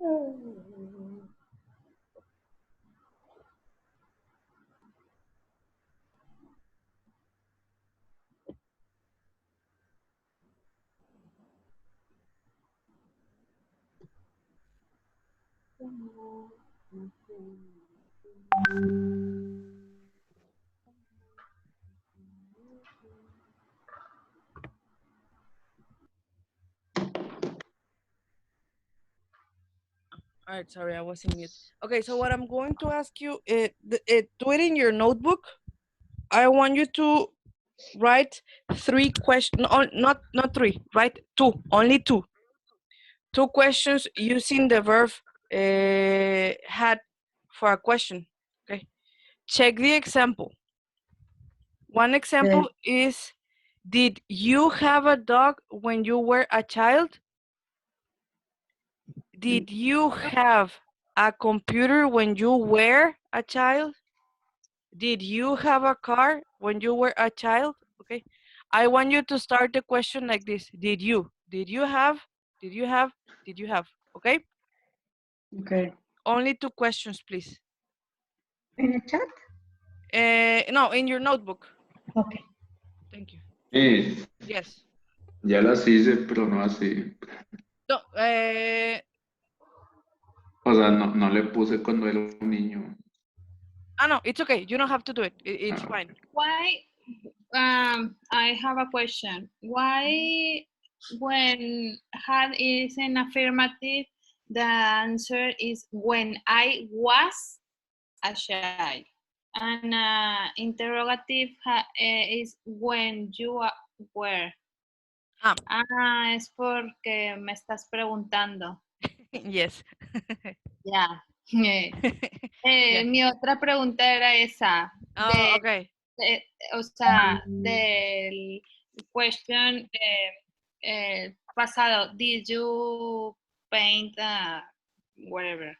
All right, sorry, I was in mute. Okay, so what I'm going to ask you, do it in your notebook. I want you to write 3 questions, no, not 3, write 2, only 2. 2 questions using the verb had for a question. Okay, check the example. One example is, did you have a dog when you were a child? Did you have a computer when you were a child? Did you have a car when you were a child? Okay. I want you to start the question like this. Did you? Did you have? Did you have? Did you have? Okay? Okay. Only 2 questions, please. In the chat? No, in your notebook. Okay. Thank you. Sí, Yes. ya las hice, pero no así. No, O sea, no le puse cuando era un niño. no, it's okay. You don't have to do it. It's Ah, fine. Why? I have a question. Why, when had is an affirmative, the answer is when I was a child, and interrogative is when you were. Es porque me estás preguntando. Yes. Ya. Mi otra pregunta era esa. Oh, okay. O sea, del question pasado, did you paint whatever?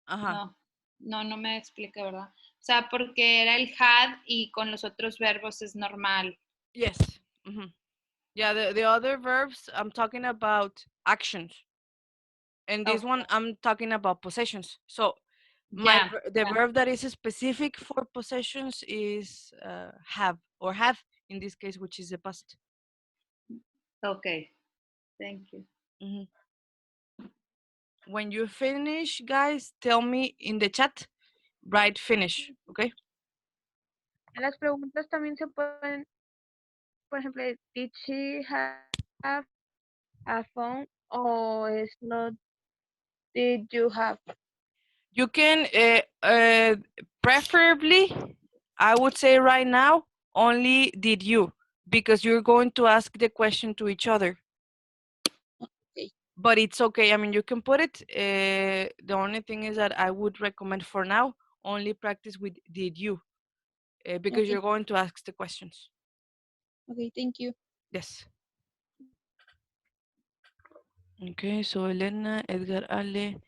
Ajá. No me explica, ¿verdad? O sea, porque era el had y con los otros verbos es normal. Yes. Yeah, the other verbs, I'm talking about actions. And this one, I'm talking about possessions. So the verb that is specific for possessions is have or had in this case, which is the past. Okay, thank you. When you finish, guys, tell me in the chat, write finish, okay? Las preguntas también se pueden, por ejemplo, did she have a phone or is not, did you have? You can, preferably, I would say right now, only did you, because you're going to ask the question to each other. Okay. But it's okay. I mean, you can put it. The only thing is that I would recommend for now, only practice with did you, because you're going to ask the questions. Okay, thank you. Yes. Okay, so Elena, Edgar, Ale,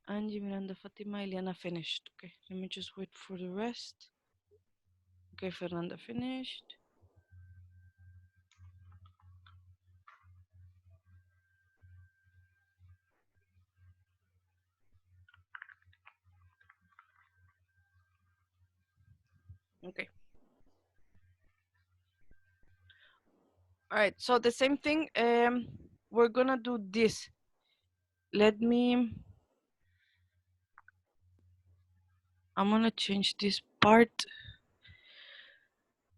Angie, Miranda, Fatima, Eliana finished. Okay, let me just wait for the rest. Okay, Fernanda finished. Okay. All right, so the same thing, we're gonna do this. Let me, I'm gonna change this part.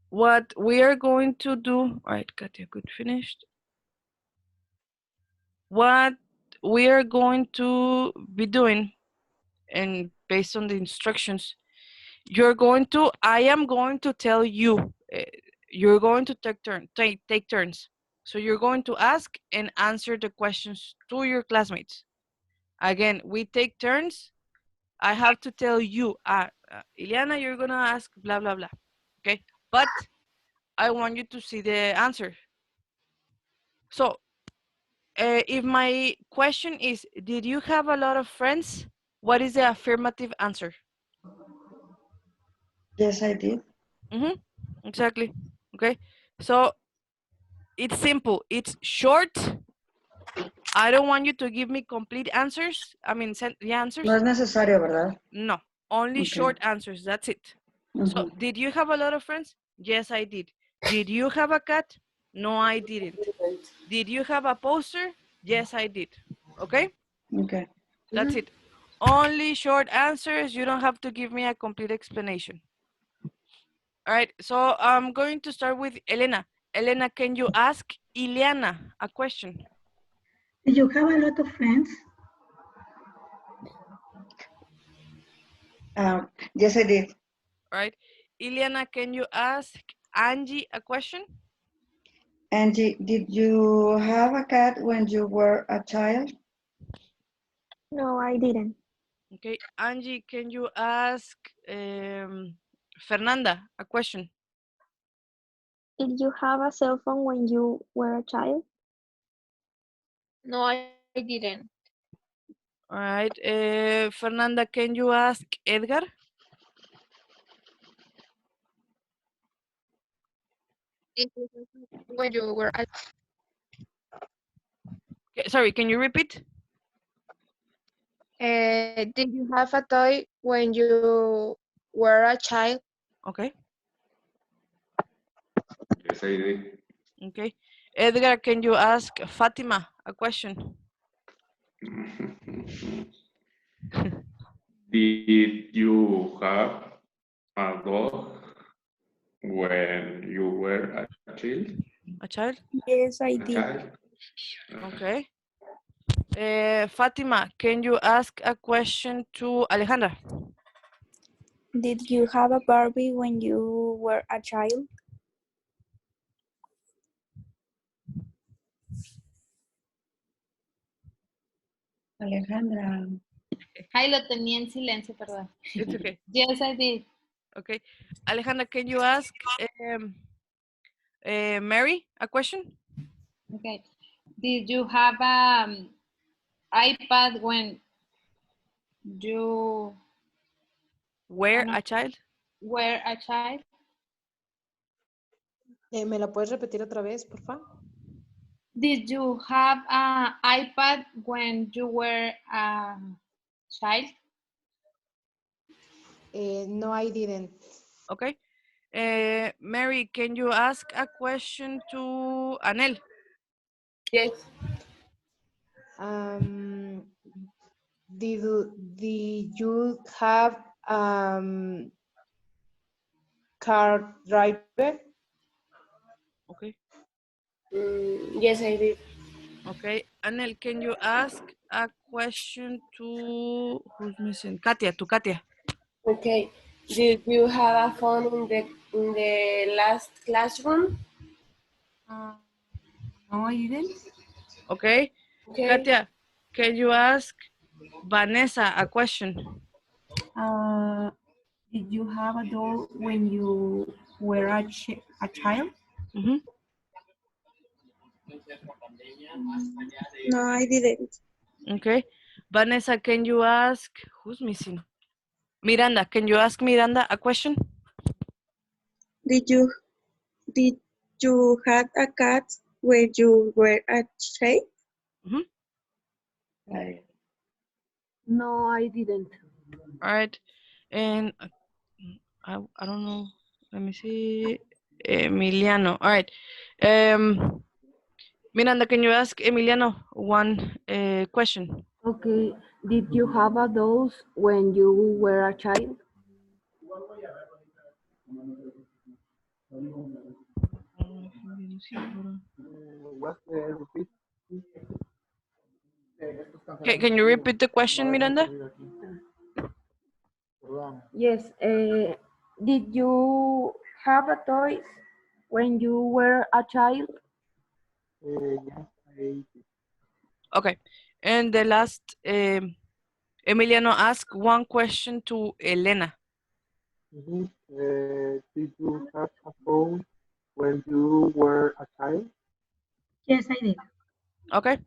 What we are going to do, all right, Katia, good, finished. What we are going to be doing, and based on the instructions, I am going to tell you, you're going to take turns. So you're going to ask and answer the questions to your classmates. Again, we take turns. I have to tell you, Ileana, you're gonna ask blah, blah, blah, okay? But I want you to see the answer. So if my question is, did you have a lot of friends? What is the affirmative answer? Yes, I did. Exactly. Okay. So it's simple. It's short I don't want you to give me complete answers. I mean, send the answers. No es necesario, ¿verdad? No, only Okay. short answers. That's it. So, Ujú. did you have a lot of friends? Yes, I did. Did you have a cat? No, I didn't. Did you have a poster? Yes, I did. Okay? Okay. That's it. Only short answers. You don't have to give me a complete explanation. All right. So I'm going to start with Elena. Elena, can you ask Ileana a question? Did you have a lot of friends? Yes, I did. All right. Ileana, can you ask Angie a question? Angie, did you have a cat when you were a child? No, I didn't. Okay. Angie, can you ask Fernanda a question? Did you have a cell phone when you were a child? No, I didn't. All right. Fernanda, can you ask Edgar? When you were a Sorry, can you repeat? did you have a toy when you were a child? Okay. Yes, I did. Okay. Edgar, can you ask Fatima a question? Did you have a dog when you were a child? A child? Yes, I A child? Okay. Fatima, can you ask a question to Alejandra? Did you have a Barbie when you were a child? Alejandra. Ay, lo tenía en silencio, perdón. It's okay. Yes, I did. Okay. Alejandra, can you ask Mary a question? Okay. Did you have iPad when you Where no. a child? were a child? ¿Me la puedes repetir otra vez, por favor? Did you have an iPad when you were a child? No, I didn't. Okay. Mary, can you ask a question to Anel? Yes. Did you have car driver? Okay. Yes, I did. Okay. Anel, can you ask a question to who's missing? Katia, to Katia. Okay. Did you have a phone in the last classroom? No, I didn't. Okay. Okay. Katia, can you ask Vanessa a question? Did you have a doll when you were a child? Mhm. No, I didn't. Okay. Vanessa, can you ask who's missing? Miranda, can you ask Miranda a question? Did you have a cat when you were a child? No, I didn't. All right. And I don't know. Let me see. Emiliano. All right. Miranda, can you ask Emiliano one question? Okay. Did you have a dolls when you were a child? Can you repeat the question, Miranda? Yes. Did you have a toy when you were a child? Okay. And the last, Emiliano asked one question to Elena. Did you have a phone when you were a child? Yes, I did. Okay.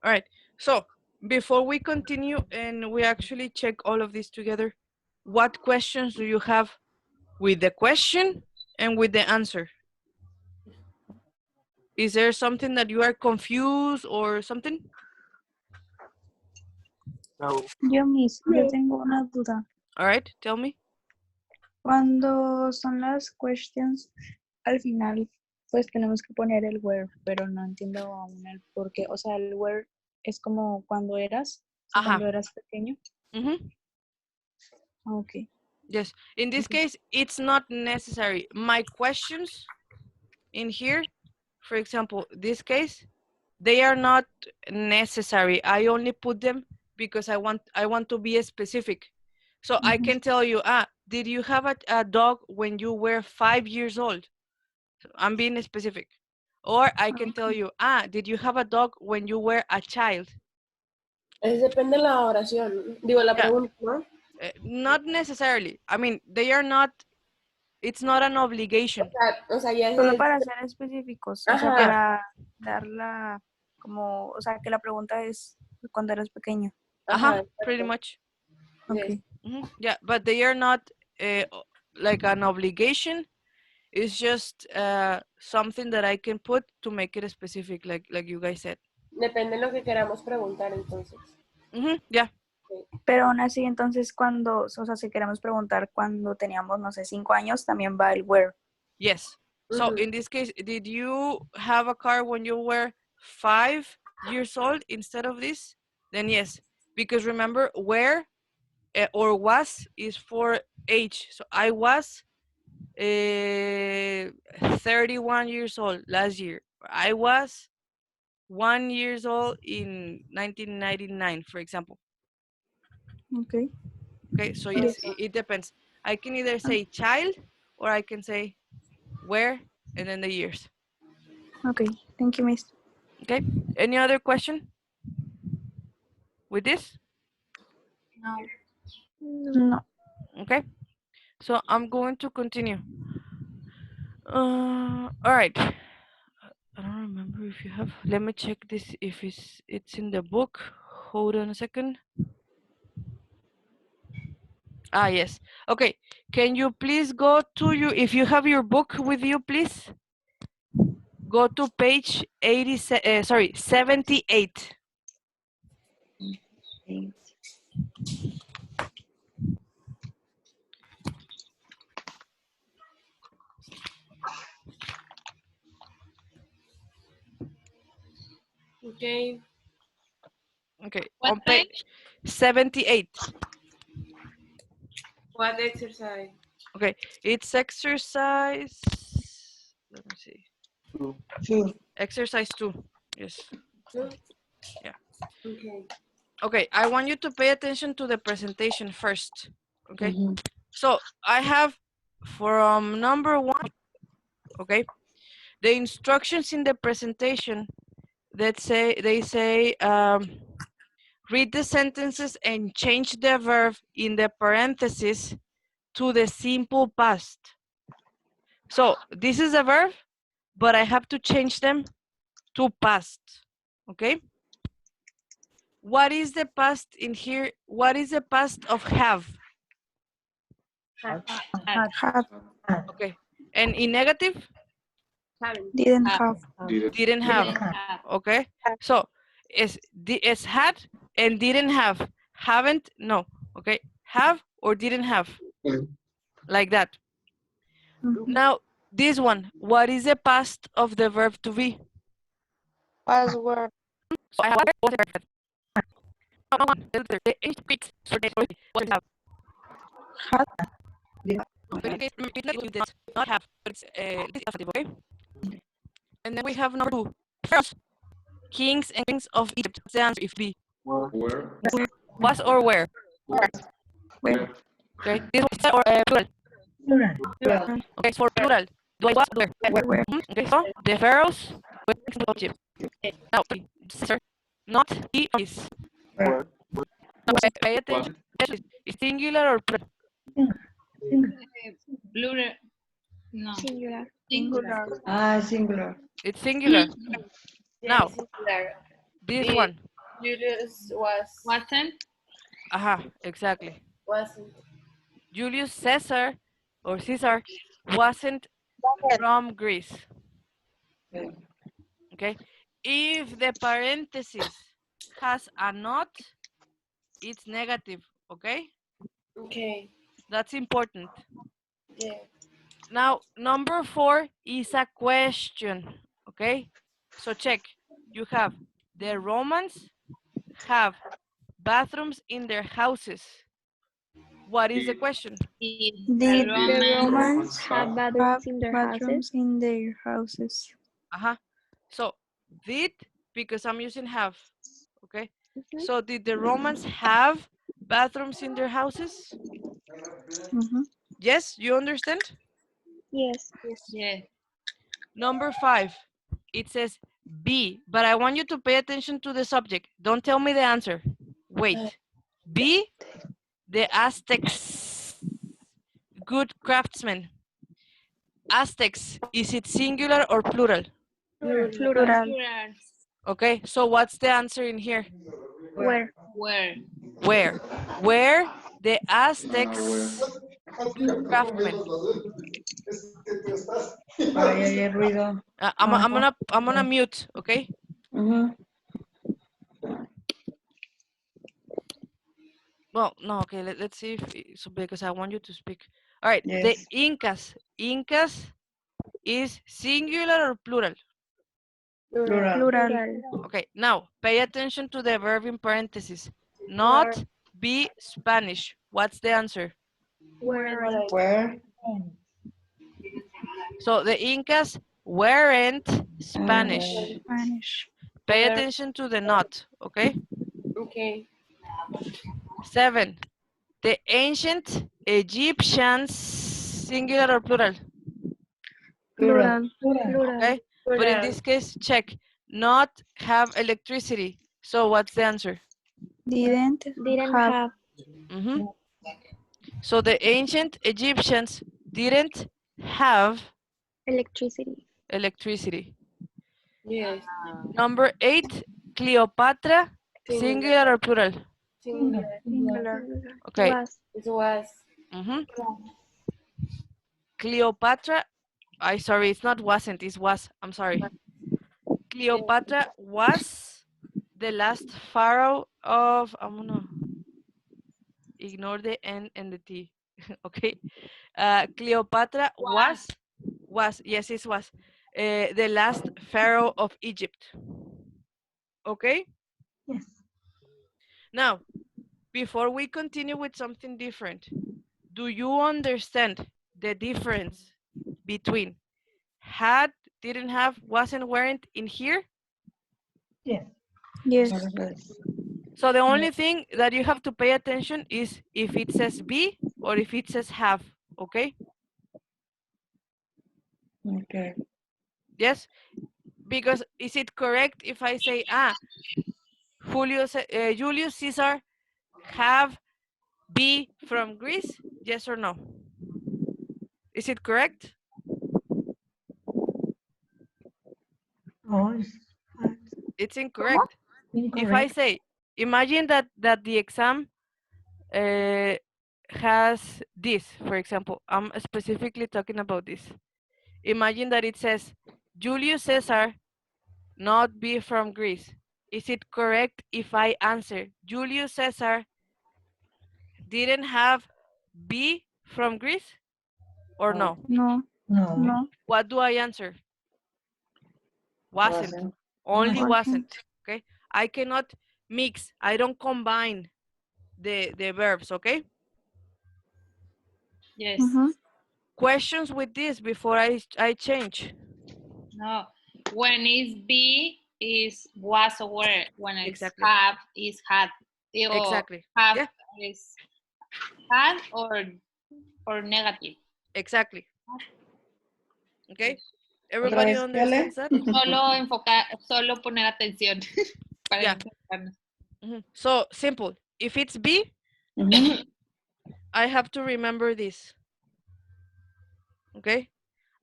All right. So before we continue and we actually check all of this together, what questions do you have with the question and with the answer? Is there something that you are confused or something? No. Yo tengo una duda. All right, tell me. Cuando son las questions, al final, pues tenemos que poner el where, pero no entiendo aún el por qué. O sea, el where es como cuando eras, o sea, Ajá. cuando eras pequeño. Okay. Yes. In this case, it's not necessary. My questions in here, for example, this case, they are not necessary. I only put them because I want to be specific. So I can tell you, did you have a dog when you were 5 years old? I'm being specific. Or I can tell you, did you have a dog when you were a child? Depende de la oración. Digo, la pregunta, ¿no? Not necessarily. I mean, they are not, it's not an obligation. O sea, ya Solo es... para ser específicos, o sea, Ajá. para darla como, o sea, que la pregunta es cuando eras pequeño. Ajá, pretty much. Okay. Yeah, but they are not like an obligation. It's just something that I can put to make it specific, like you guys said. Depende de lo que queramos preguntar, entonces. Yeah. Pero aún así, entonces, cuando, o sea, si queremos preguntar cuando teníamos, no sé, 5 años, también va el where. Yes. So in this case, did you have a car when you were 5 years old instead of this? Then yes, because remember where or was is for age. So I was 31 years old last year. I was 1 years old in 1999, for example. Okay. Okay, so yes, it depends. I can either say child or I can say where and then the years. Okay, thank you, Miss. Okay, any other question with this? No. Okay, so I'm going to continue. All right. I don't remember if you have. Let me check this if it's in the book. Hold on a second. Yes. Okay. Can you please go to if you have your book with you, please go to page 78. Okay. Okay. What On page 78. What exercise? Okay. It's exercise. Let me see. 2. Exercise 2. Yes. Two? Yeah. Okay. Okay. I want you to pay attention to the presentation first. Okay. So I have from number 1. Okay. The instructions in the presentation that say read the sentences and change the verb in the parentheses to the simple past. So this is a verb, but I have to change them to past. Okay. What is the past in here? What is the past of have? Have. Okay. And in negative? Didn't have. Didn't have. Okay. So it's had and didn't have. Haven't, no. Okay. Have or didn't have. Like that. Now, this one. What is the past of the verb to be? Was were. So I have not have, but it's okay. And then we have number 2. First, kings and queens of Egypt. What's the answer if be? Where? Was or where? Where? Okay. This one or plural. Plural. Okay, for plural. Do I was where? Where? Okay, so the pharaohs were kings of Egypt. Now, sir, not he is. Where? Now, pay attention. Is singular or plural? Plural. No. Singular. Singular. Singular. It's singular. Now, Singular. this one. Julius wasn't. Exactly. Wasn't. Julius Caesar or Caesar wasn't from Greece. Okay. If the parenthesis has a not, it's negative, okay? Okay. That's important. Yeah. Now, number 4 is a question, okay? So check. You have the Romans have bathrooms in their houses. What is the question? Did Did the the Romans Romans have have bathrooms in their houses? bathrooms in their houses? Uh-huh. So did, because I'm using have, okay? Mhm. So did the Romans have bathrooms in their houses? Mhm. Yes, you understand? Yes. yes. Number 5, it says B, but I want you to pay attention to the subject. Don't tell me the answer. Wait. B, the Aztecs, good craftsmen. Aztecs, is it singular or plural? Plural. Plural. Okay, so what's the answer in here? Where? Where? Where? Where the Where? Aztecs good craftsmen? Ay, hay ruido. I'm gonna mute, okay? Ujú. Well, no, okay, let's see if, so because I want you to speak. All right, the Yes. Incas. Incas is singular or plural? Plural. Plural. Okay, now pay attention to the verb in parentheses. Not be Spanish. What's the answer? Weren't. Where? So the Incas weren't Spanish. Spanish. Pay attention to the not, okay? Okay. 7. The ancient Egyptians, singular or plural? Plural. Plural. Okay, but in this case, check. Not have electricity. So what's the answer? Didn't Didn't have. have Mm-hmm. So the ancient Egyptians didn't have electricity. electricity. Yes. Number 8, Cleopatra, singular or plural? Singular. Okay. It was. Mm-hmm. Cleopatra, sorry, it's not wasn't, it's was. I'm sorry. Cleopatra was the last pharaoh of, I'm gonna ignore the N and the T. Okay. Cleopatra was, yes, it was the last pharaoh of Egypt. Okay. Yes. Now, before we continue with something different, do you understand the difference between had, didn't have, wasn't, weren't in here? Yes. Yes. So the only thing that you have to pay attention is if it says be or if it says have, okay? Okay. Yes, because is it correct if I say, Julius Caesar have be from Greece? Yes or no? Is it correct? Oh, It's incorrect. If I say, imagine that the exam has this, for example, I'm specifically talking about this. Imagine that it says Julius Caesar not be from Greece. Is it correct if I answer Julius Caesar didn't have be from Greece or no? No. No. What do I answer? Wasn't. Only wasn't. Okay. I cannot mix. I don't combine the verbs. Okay. Yes. Questions with this before I change? No. When is be is was or were. When it's Exactly. have is had. Or Exactly. have Yeah. is had or negative. Exactly. Okay. ¿Otra Everybody vez, understands that? Solo poner atención. Para Yeah. enfocarnos. So simple. If it's be, I have to remember this. Okay.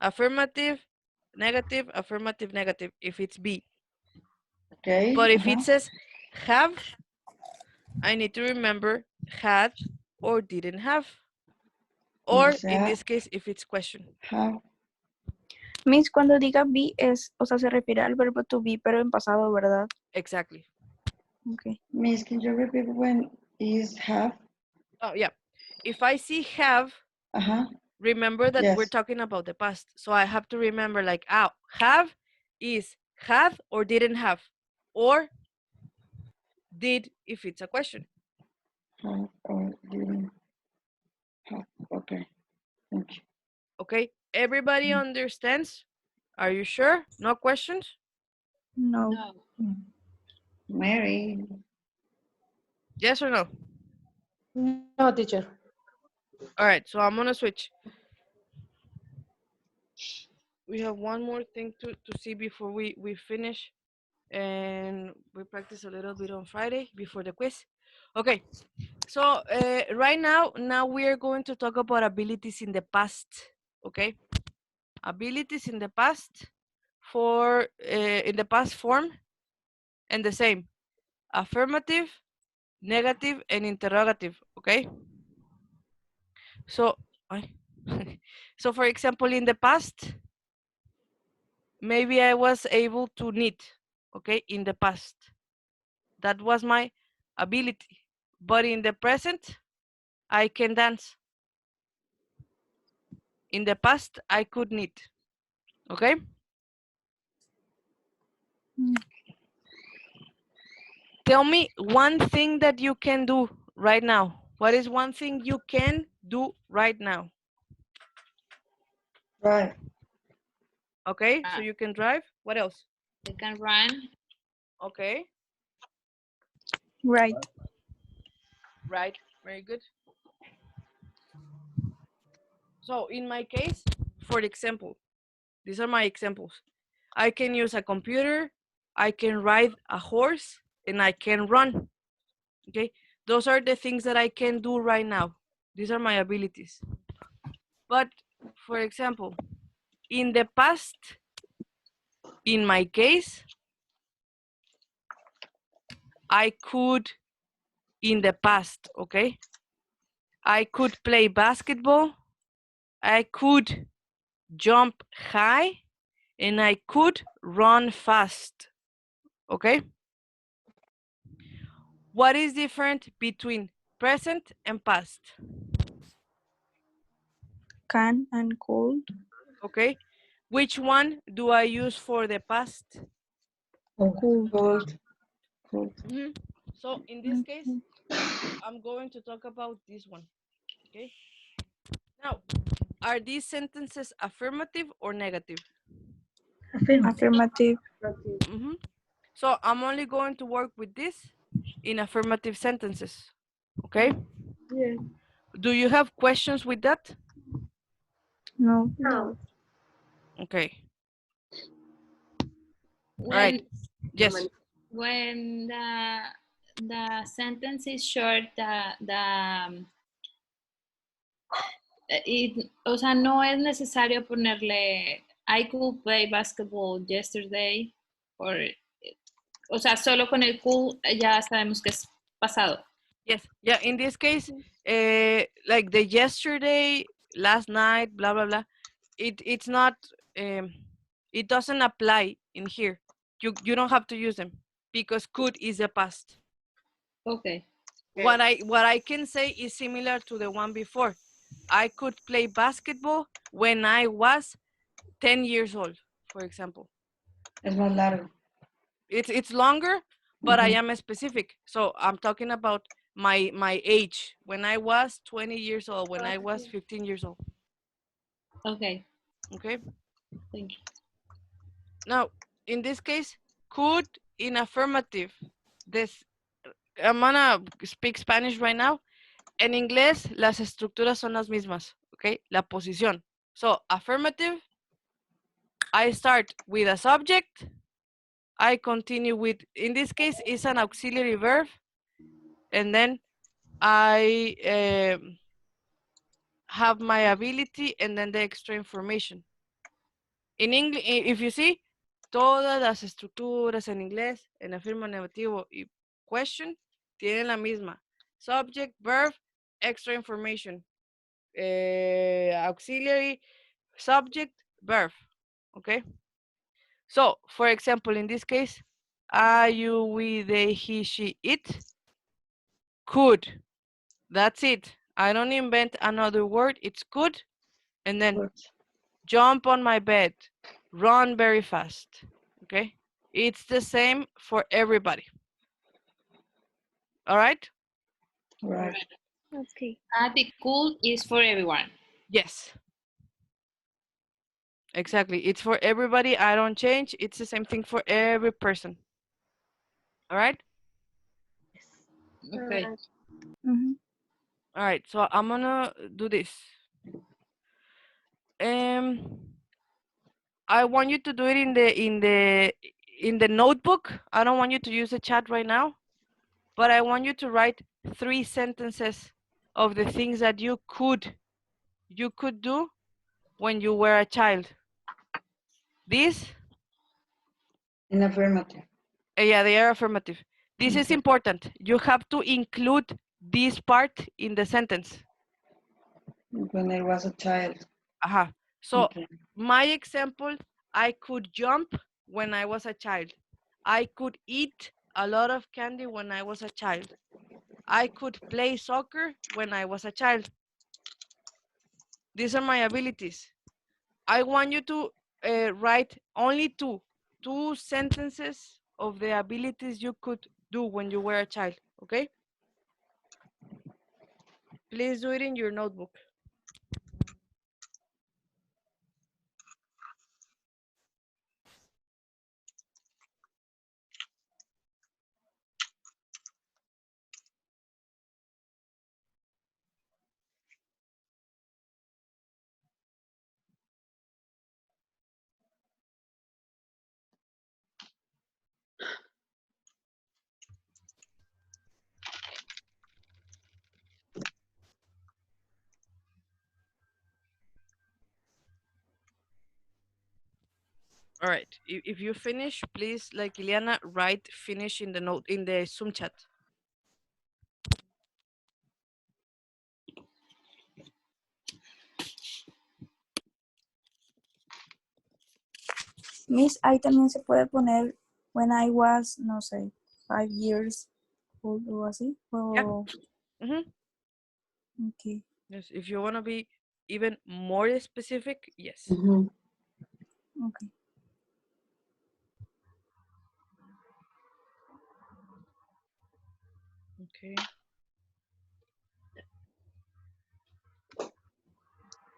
Affirmative, negative, affirmative, negative. If it's be. Okay. But if it says have, I need to remember had or didn't have. Or in this case, if it's question. Have. Miss, cuando diga be es, o sea, se refiere al verbo to be, pero en pasado, ¿verdad? Exactly. Okay. Miss, can you repeat when is have. Oh, yeah. If I see have, remember that we're Yes. talking about the past. So I have to remember like, have is had or didn't have, or did if it's a question. Have or didn't have. Okay. Thank you. Okay. Everybody understands? Are you sure? No questions? No. Mary. Yes or no? No, teacher. All right. So I'm going to switch. We have one more thing to see before we finish, and we practice a little bit on Friday before the quiz. Okay, so right now we are going to talk about abilities in the past. Okay, abilities in the past for in the past form, and the same affirmative, negative, and interrogative. Okay, so so for example, in the past, maybe I was able to knit, okay, in the past. That was my ability. But in the present, I can dance. In the past, I could knit, okay? Tell me one thing that you can do right now. What is one thing you can do right now? Right. Okay, so you can drive. What else? You can run. Okay. Right. Right, very good. So in my case, for example, these are my examples. I can use a computer, I can ride a horse, and I can run. Okay, those are the things that I can do right now. These are my abilities. But for example, in the past, in my case, I could, in the past, okay, I could play basketball, I could jump high, and I could run fast, okay? What is different between present and past? Can and could. Okay, which one do I use for the past? Could. So in this case, I'm going to talk about this one, okay? Now, are these sentences affirmative or negative? Affirmative. So I'm only going to work with this in affirmative sentences, okay? Yeah. Do you have questions with that? No. No. Okay. When, All right. Yes. When the sentence is short, o sea, no es necesario ponerle I could play basketball yesterday, o sea, solo con el could ya sabemos que es pasado. Yes. Yeah. In this case, like the yesterday, last night, blah blah blah. It's not. It doesn't apply in here. You don't have to use them because could is the past. Okay. What I can say is similar to the one before. I could play basketball when I was 10 years old, for example. Es más largo. It's longer, but I am specific. So I'm talking about my age when I was 20 years old, when I was 15 years old. Okay. Okay. Thank you. Now, in this case, could in affirmative. This I'm gonna speak Spanish right now. En inglés, las estructuras son las mismas. Okay, la posición. So affirmative. I start with a subject. I continue with, in this case, it's an auxiliary verb. And then I have my ability and then the extra information. In English, if you see, todas las estructuras en inglés, en afirmativo y question, tienen la misma. Subject, verb, extra information. Auxiliary, subject, verb. Okay? So, for example, in this case, I, you, we, they, he, she, it. could. That's it. I don't invent another word. It's could. And then Good. jump on my bed, run very fast. Okay? It's the same for everybody. All right? Right. Okay. The cool is for everyone. Yes. Exactly. It's for everybody. I don't change. It's the same thing for every person. All right? Okay. Mm-hmm. All right. So I'm gonna do this. I want you to do it in the notebook. I don't want you to use the chat right now, but I want you to write 3 sentences of the things that you could do when you were a child. This, In affirmative. yeah, they are affirmative. This is Okay. important. You have to include this part in the sentence. When I was a child. Aha. So Okay. my example, I could jump when I was a child. I could eat a lot of candy when I was a child. I could play soccer when I was a child. These are my abilities. I want you to write only two sentences of the abilities you could do when you were a child, okay? Please do it in your notebook. All right, if you finish, please, like Ileana, write finish in the note in the Zoom chat. Miss, ahí también se puede poner when I was, no sé, 5 years old o así. O, okay. Yes, if you want to be even more specific, yes. Mhm. Okay. Okay.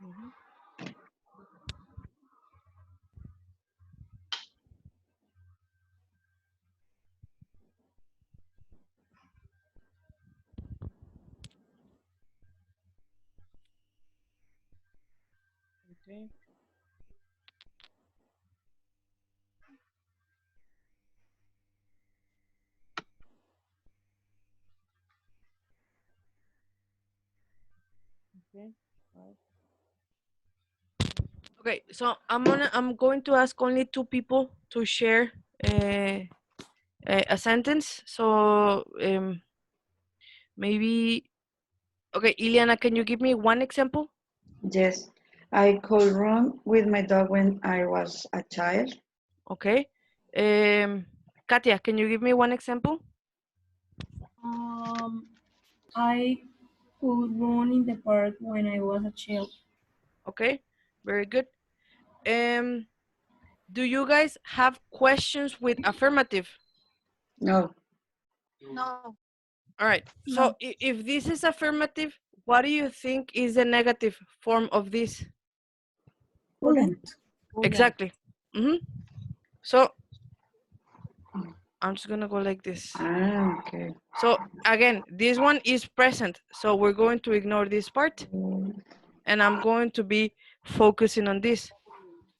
Mhm. Okay. Okay. Right. Okay, so I'm going to ask only 2 people to share a sentence. So maybe, okay, Ileana, can you give me one example? Yes. I could run with my dog when I was a child. Okay. Katia, can you give me one example? I could run in the park when I was a child. Okay, very good. Do you guys have questions with affirmative? No. No. All right. So if this is affirmative, what do you think is the negative form of this? Couldn't. Exactly. So I'm just gonna go like this. Ah, okay. So again, this one is present. So we're going to ignore this part. And I'm going to be focusing on this.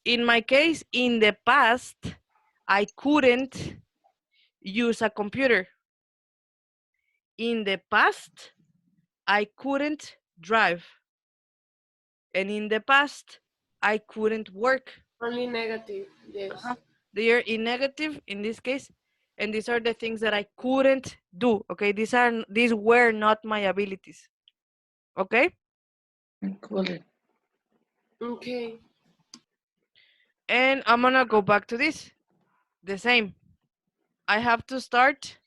In my case, in the past, I couldn't use a computer. In the past, I couldn't drive. And in the past, I couldn't work. Only negative, yes. They are in negative in this case. And these are the things that I couldn't do. Okay, these were not my abilities. Okay? I couldn't. Okay. And I'm gonna go back to this. The same. I have to start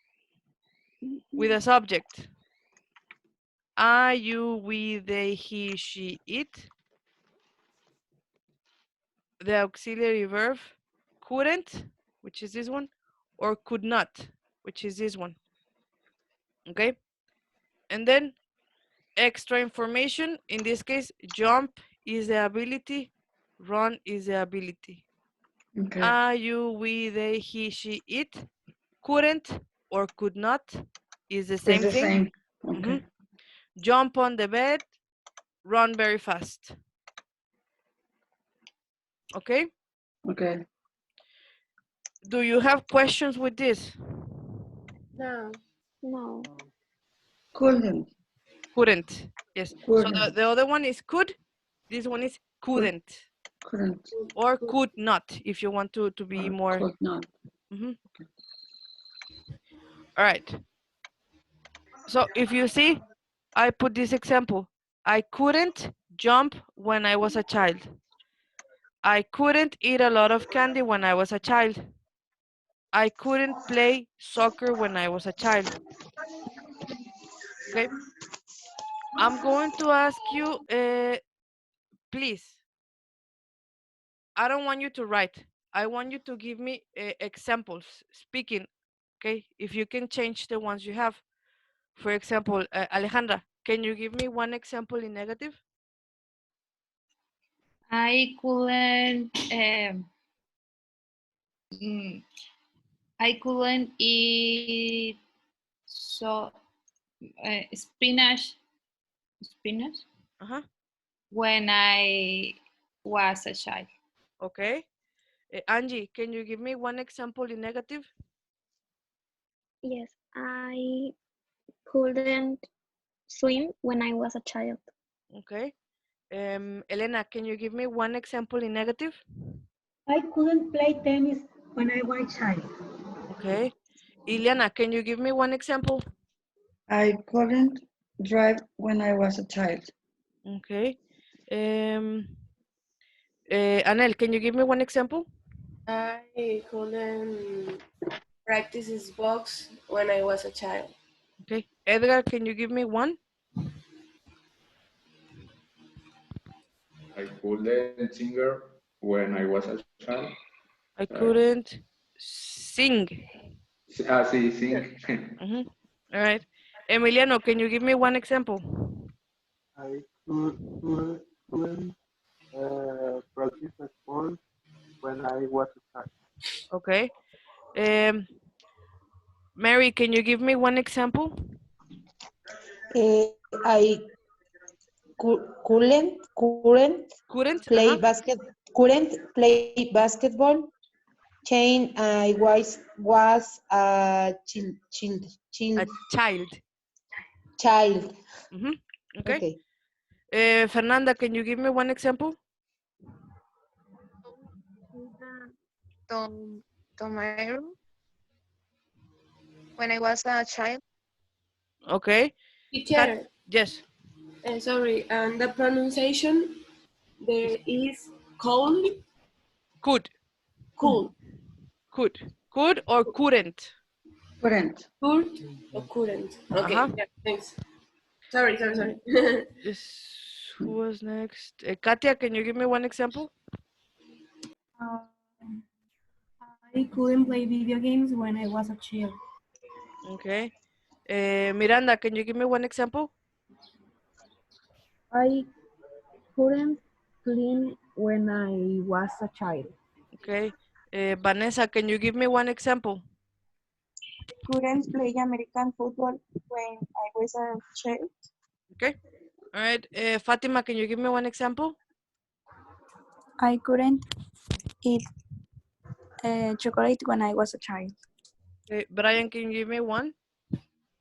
with a subject. I, you, we, they, he, she, it. The auxiliary verb couldn't, which is this one, or could not, which is this one. Okay? And then extra information, in this case, jump is the ability, run is the ability. Okay. I, you, we, they, he, she, it. Couldn't or could not is the same It's the thing. same. Okay. Jump on the bed, run very fast. Okay? Okay. Do you have questions with this? No. No. Couldn't. Couldn't. Yes. So Couldn't. the other one is could. This one is couldn't. Couldn't. Or could not, if you want to be Or more. could not. All right. So if you see, I put this example. I couldn't jump when I was a child. I couldn't eat a lot of candy when I was a child. I couldn't play soccer when I was a child. Okay. I'm going to ask you, please. I don't want you to write. I want you to give me examples, speaking. Okay. If you can change the ones you have. For example, Alejandra, can you give me one example in negative? I couldn't. I couldn't eat spinach. Spinach. When I was a child. Okay. Angie, can you give me one example in negative? Yes, I couldn't swim when I was a child. Okay. Elena, can you give me one example in negative? I couldn't play tennis when I was a child. Okay. Ileana, can you give me one example? I couldn't drive when I was a child. Okay. Anel, can you give me one example? I couldn't practice Xbox when I was a child. Okay. Edgar, can you give me one? I couldn't sing when I was a child. I couldn't sing. Sí, sing. All right. Emiliano, can you give me one example? I couldn't practice sport when I was a child. Okay. Mary, can you give me one example? I couldn't play basketball. Chain, I was a child. Okay. Fernanda, can you give me one example? Tomato when I was a child. Okay. Teacher. Yes. Sorry, and the pronunciation there is cold. Could. Cool. Could or couldn't? Couldn't. Could or couldn't. Okay, yeah, thanks. Sorry. Who was next? Katia, can you give me one example? I couldn't play video games when I was a child. Okay. Miranda, can you give me one example? I couldn't clean when I was a child. Okay. Vanessa, can you give me one example? Couldn't play American football when I was a child. Okay. All right. Fatima, can you give me one example? I couldn't eat chocolate when I was a child. Okay. Brian, can you give me one?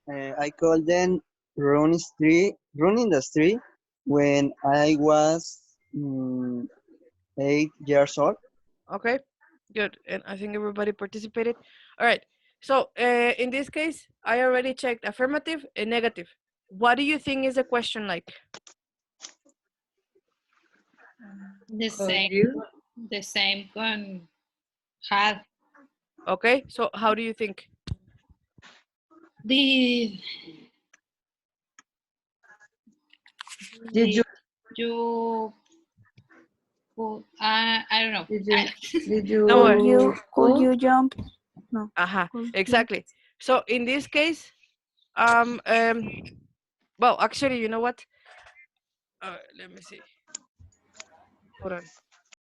I couldn't run in the street when I was 8 years old. Okay, good. And I think everybody participated. All right. So in this case, I already checked affirmative and negative. What do you think is the question like? The same con had. Okay, so how do you think? Did you You I don't know. did you Don't worry. Could you jump? No. Exactly. So in this case, well, actually, you know what? Let me see. Hold on.